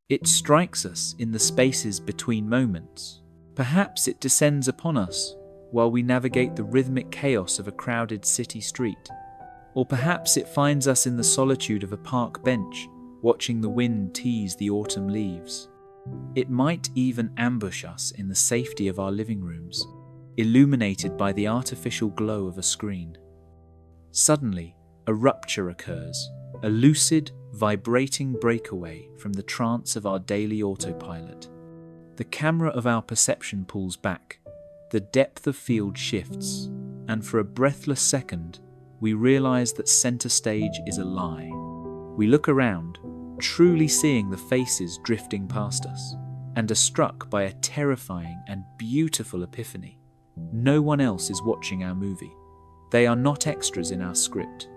It strikes us in the spaces between moments. Perhaps it descends upon us while we navigate the rhythmic chaos of a crowded city street. Or perhaps it finds us in the solitude of a park bench, watching the wind tease the autumn leaves. It might even ambush us in the safety of our living rooms, illuminated by the artificial glow of a screen. Suddenly, a rupture occurs, a lucid, vibrating breakaway from the trance of our daily autopilot. The camera of our perception pulls back, the depth of field shifts, and for a breathless second, we realize that center stage is a lie. We look around, truly seeing the faces drifting past us, and are struck by a terrifying and beautiful epiphany. No one else is watching our movie. They are not extras in our script.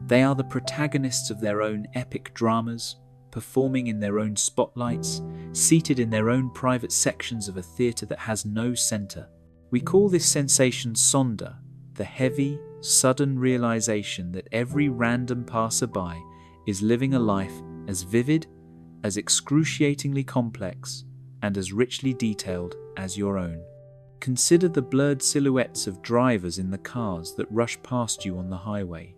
They are the protagonists of their own epic dramas, performing in their own spotlights, seated in their own private sections of a theatre that has no centre. We call this sensation Sonder, the heavy, sudden realization that every random passerby is living a life as vivid, as excruciatingly complex, and as richly detailed as your own. Consider the blurred silhouettes of drivers in the cars that rush past you on the highway.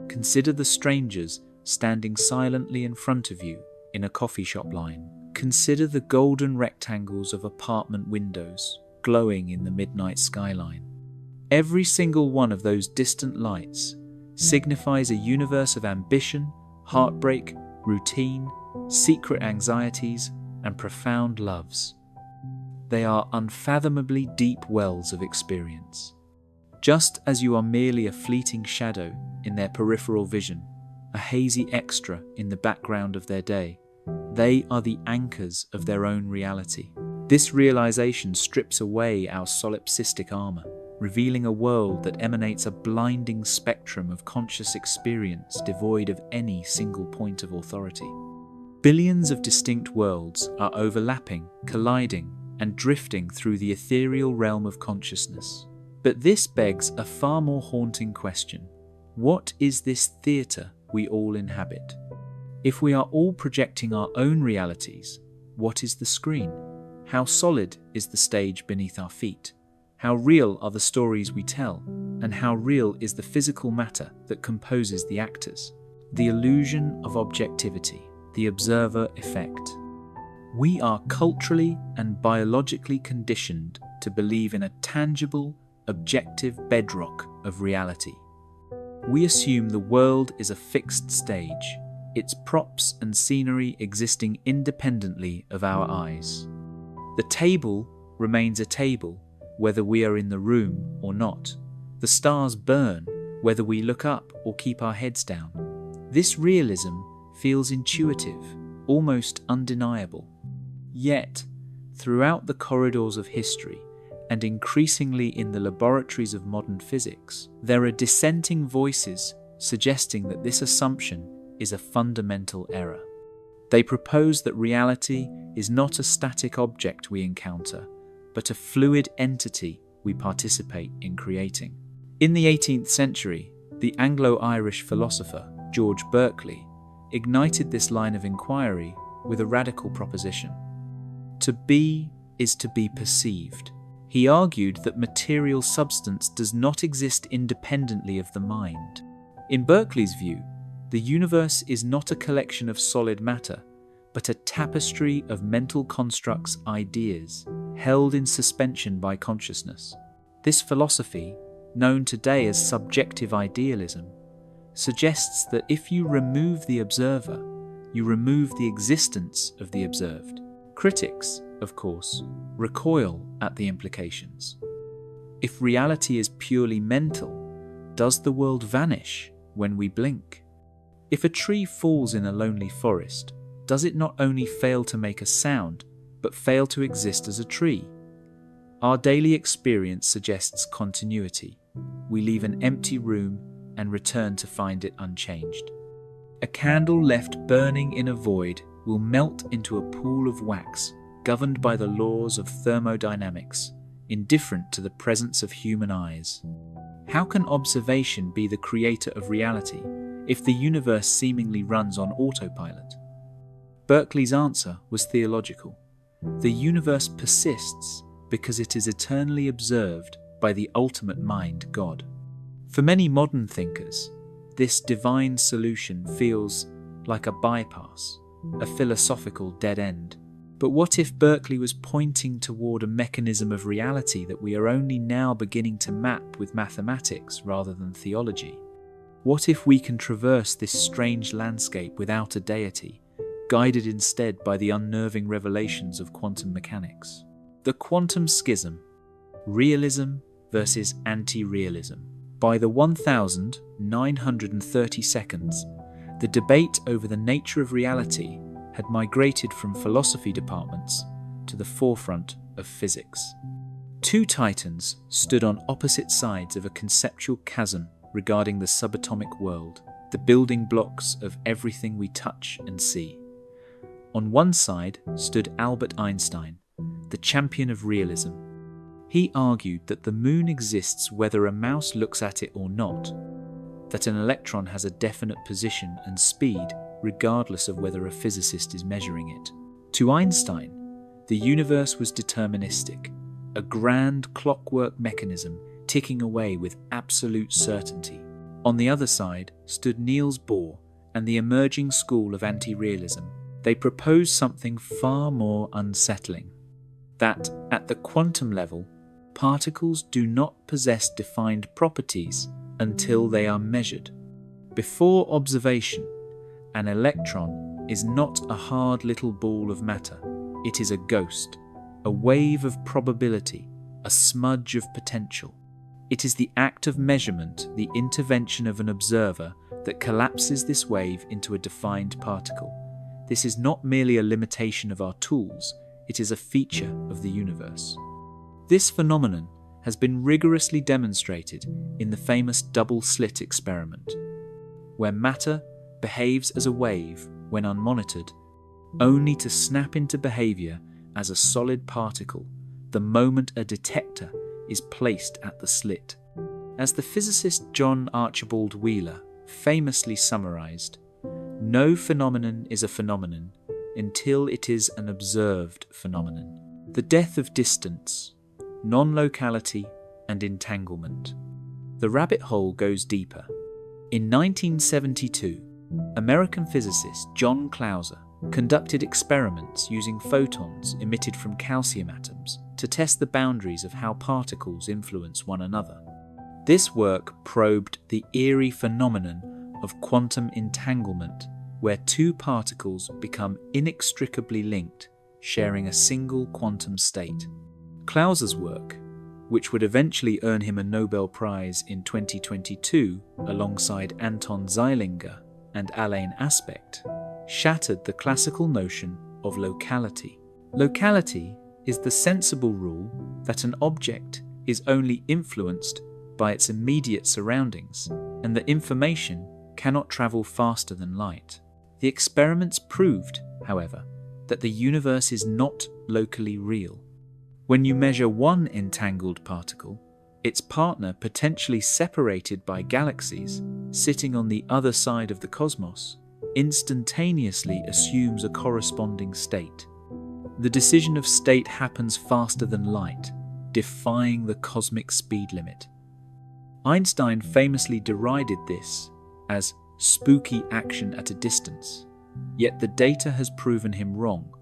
Consider the strangers standing silently in front of you in a coffee shop line. Consider the golden rectangles of apartment windows glowing in the midnight skyline. Every single one of those distant lights signifies a universe of ambition, heartbreak, routine, secret anxieties, and profound loves. They are unfathomably deep wells of experience. Just as you are merely a fleeting shadow in their peripheral vision, a hazy extra in the background of their day, they are the anchors of their own reality. This realization strips away our solipsistic armor, revealing a world that emanates a blinding spectrum of conscious experience devoid of any single point of authority. Billions of distinct worlds are overlapping, colliding, and drifting through the ethereal realm of consciousness. But this begs a far more haunting question. What is this theatre we all inhabit? If we are all projecting our own realities, what is the screen? How solid is the stage beneath our feet? How real are the stories we tell? And how real is the physical matter that composes the actors? The illusion of objectivity, the observer effect. We are culturally and biologically conditioned to believe in a tangible, objective bedrock of reality. We assume the world is a fixed stage, its props and scenery existing independently of our eyes. The table remains a table whether we are in the room or not. The stars burn whether we look up or keep our heads down. This realism feels intuitive, almost undeniable. Yet, throughout the corridors of history, and increasingly in the laboratories of modern physics, there are dissenting voices suggesting that this assumption is a fundamental error. They propose that reality is not a static object we encounter, but a fluid entity we participate in creating. In the 18th century, the Anglo-Irish philosopher George Berkeley ignited this line of inquiry with a radical proposition. To be is to be perceived. He argued that material substance does not exist independently of the mind. In Berkeley's view, the universe is not a collection of solid matter, but a tapestry of mental constructs, ideas, held in suspension by consciousness. This philosophy, known today as subjective idealism, suggests that if you remove the observer, you remove the existence of the observed. Critics, of course, recoil at the implications. If reality is purely mental, does the world vanish when we blink? If a tree falls in a lonely forest, does it not only fail to make a sound, but fail to exist as a tree? Our daily experience suggests continuity. We leave an empty room and return to find it unchanged. A candle left burning in a void will melt into a pool of wax, governed by the laws of thermodynamics, indifferent to the presence of human eyes. How can observation be the creator of reality if the universe seemingly runs on autopilot? Berkeley's answer was theological. The universe persists because it is eternally observed by the ultimate mind, God. For many modern thinkers, this divine solution feels like a bypass, a philosophical dead end. But what if Berkeley was pointing toward a mechanism of reality that we are only now beginning to map with mathematics rather than theology? What if we can traverse this strange landscape without a deity, guided instead by the unnerving revelations of quantum mechanics? The quantum schism, realism versus anti-realism. By the 1930 seconds, the debate over the nature of reality had migrated from philosophy departments to the forefront of physics. Two titans stood on opposite sides of a conceptual chasm regarding the subatomic world, the building blocks of everything we touch and see. On one side stood Albert Einstein, the champion of realism. He argued that the moon exists whether a mouse looks at it or not, that an electron has a definite position and speed regardless of whether a physicist is measuring it. To Einstein, the universe was deterministic, a grand clockwork mechanism ticking away with absolute certainty. On the other side stood Niels Bohr and the emerging school of anti-realism. They proposed something far more unsettling, that at the quantum level, particles do not possess defined properties until they are measured. Before observation, an electron is not a hard little ball of matter. It is a ghost, a wave of probability, a smudge of potential. It is the act of measurement, the intervention of an observer, that collapses this wave into a defined particle. This is not merely a limitation of our tools, it is a feature of the universe. This phenomenon has been rigorously demonstrated in the famous Double Slit Experiment, where matter behaves as a wave when unmonitored, only to snap into behavior as a solid particle the moment a detector is placed at the slit. As the physicist John Archibald Wheeler famously summarized, no phenomenon is a phenomenon until it is an observed phenomenon. The death of distance, non-locality, and entanglement. The rabbit hole goes deeper. In 1972, American physicist John Clauser conducted experiments using photons emitted from calcium atoms to test the boundaries of how particles influence one another. This work probed the eerie phenomenon of quantum entanglement, where two particles become inextricably linked, sharing a single quantum state. Clauser's work, which would eventually earn him a Nobel Prize in 2022 alongside Anton Zeilinger and Alain Aspect, shattered the classical notion of locality. Locality is the sensible rule that an object is only influenced by its immediate surroundings, and that information cannot travel faster than light. The experiments proved, however, that the universe is not locally real. When you measure one entangled particle, its partner potentially separated by galaxies sitting on the other side of the cosmos instantaneously assumes a corresponding state. The decision of state happens faster than light, defying the cosmic speed limit. Einstein famously derided this as spooky action at a distance, yet the data has proven him wrong.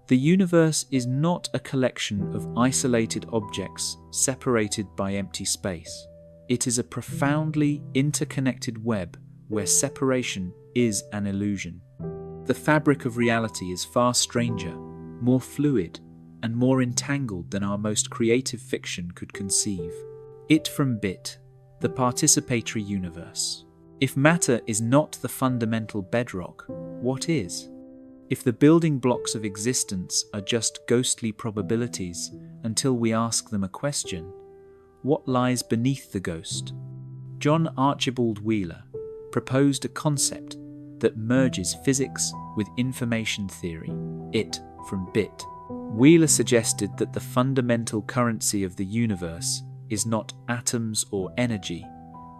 The universe is not a collection of isolated objects separated by empty space. It is a profoundly interconnected web where separation is an illusion. The fabric of reality is far stranger, more fluid, and more entangled than our most creative fiction could conceive. It from bit, the participatory universe. If matter is not the fundamental bedrock, what is? If the building blocks of existence are just ghostly probabilities until we ask them a question, what lies beneath the ghost? John Archibald Wheeler proposed a concept that merges physics with information theory, it from bit. Wheeler suggested that the fundamental currency of the universe is not atoms or energy,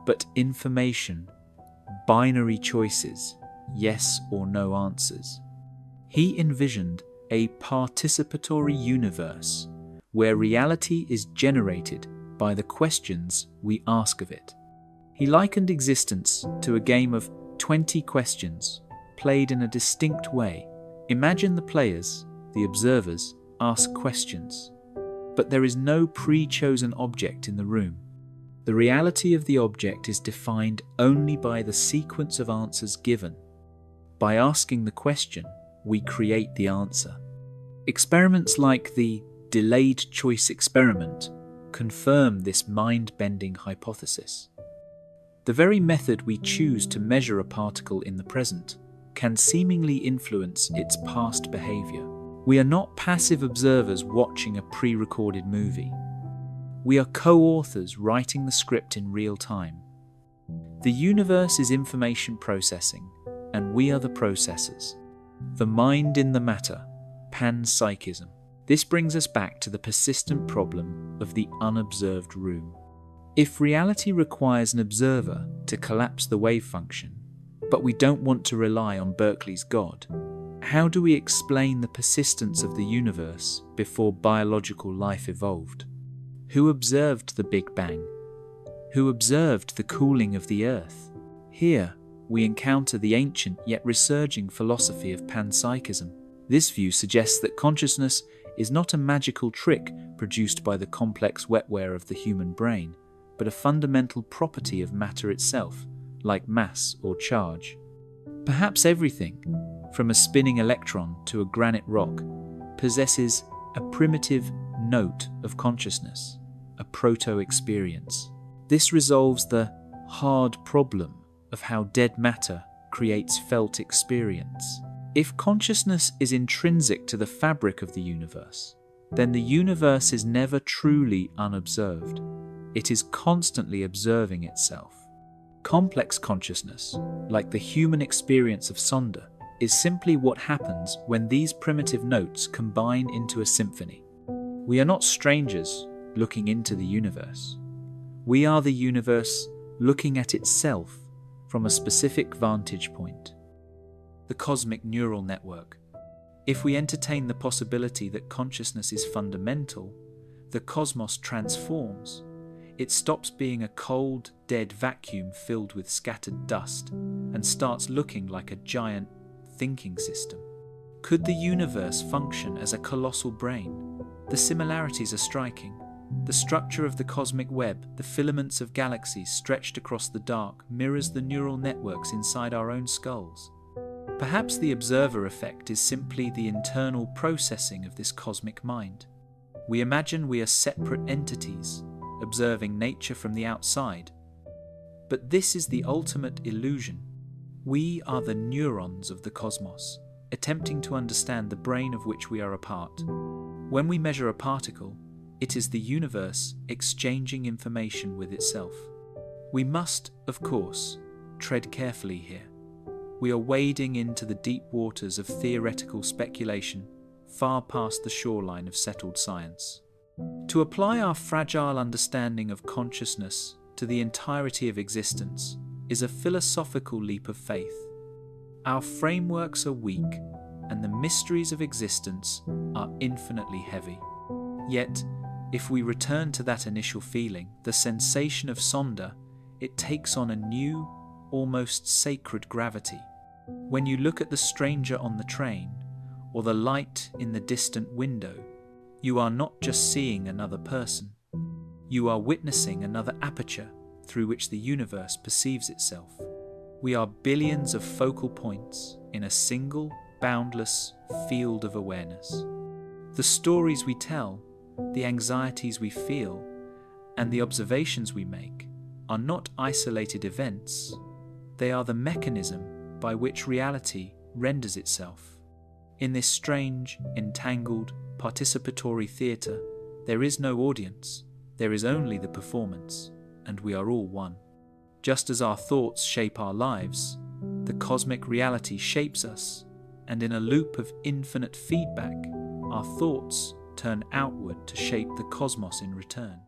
but information, binary choices, yes or no answers. He envisioned a participatory universe where reality is generated by the questions we ask of it. He likened existence to a game of 20 questions played in a distinct way. Imagine the players, the observers, ask questions, but there is no pre-chosen object in the room. The reality of the object is defined only by the sequence of answers given. By asking the question, we create the answer. Experiments like the delayed choice experiment confirm this mind-bending hypothesis. The very method we choose to measure a particle in the present can seemingly influence its past behavior. We are not passive observers watching a pre-recorded movie. We are co-authors writing the script in real time. The universe is information processing, and we are the processors. The mind in the matter, panpsychism. This brings us back to the persistent problem of the unobserved room. If reality requires an observer to collapse the wave function, but we don't want to rely on Berkeley's God, how do we explain the persistence of the universe before biological life evolved? Who observed the Big Bang? Who observed the cooling of the Earth? Here, we encounter the ancient yet resurging philosophy of panpsychism. This view suggests that consciousness is not a magical trick produced by the complex wetware of the human brain, but a fundamental property of matter itself, like mass or charge. Perhaps everything, from a spinning electron to a granite rock, possesses a primitive note of consciousness, a proto-experience. This resolves the hard problem of how dead matter creates felt experience. If consciousness is intrinsic to the fabric of the universe, then the universe is never truly unobserved. It is constantly observing itself. Complex consciousness, like the human experience of Sonder, is simply what happens when these primitive notes combine into a symphony. We are not strangers looking into the universe. We are the universe looking at itself from a specific vantage point. The cosmic neural network. If we entertain the possibility that consciousness is fundamental, the cosmos transforms. It stops being a cold, dead vacuum filled with scattered dust and starts looking like a giant thinking system. Could the universe function as a colossal brain? The similarities are striking. The structure of the cosmic web, the filaments of galaxies stretched across the dark, mirrors the neural networks inside our own skulls. Perhaps the observer effect is simply the internal processing of this cosmic mind. We imagine we are separate entities, observing nature from the outside. But this is the ultimate illusion. We are the neurons of the cosmos, attempting to understand the brain of which we are a part. When we measure a particle, it is the universe exchanging information with itself. We must, of course, tread carefully here. We are wading into the deep waters of theoretical speculation, far past the shoreline of settled science. To apply our fragile understanding of consciousness to the entirety of existence is a philosophical leap of faith. Our frameworks are weak, and the mysteries of existence are infinitely heavy. Yet, if we return to that initial feeling, the sensation of Sonder, it takes on a new, almost sacred gravity. When you look at the stranger on the train, or the light in the distant window, you are not just seeing another person. You are witnessing another aperture through which the universe perceives itself. We are billions of focal points in a single, boundless field of awareness. The stories we tell, the anxieties we feel, and the observations we make are not isolated events. They are the mechanism by which reality renders itself. In this strange, entangled, participatory theatre, there is no audience, there is only the performance, and we are all one. Just as our thoughts shape our lives, the cosmic reality shapes us, and in a loop of infinite feedback, our thoughts turn outward to shape the cosmos in return.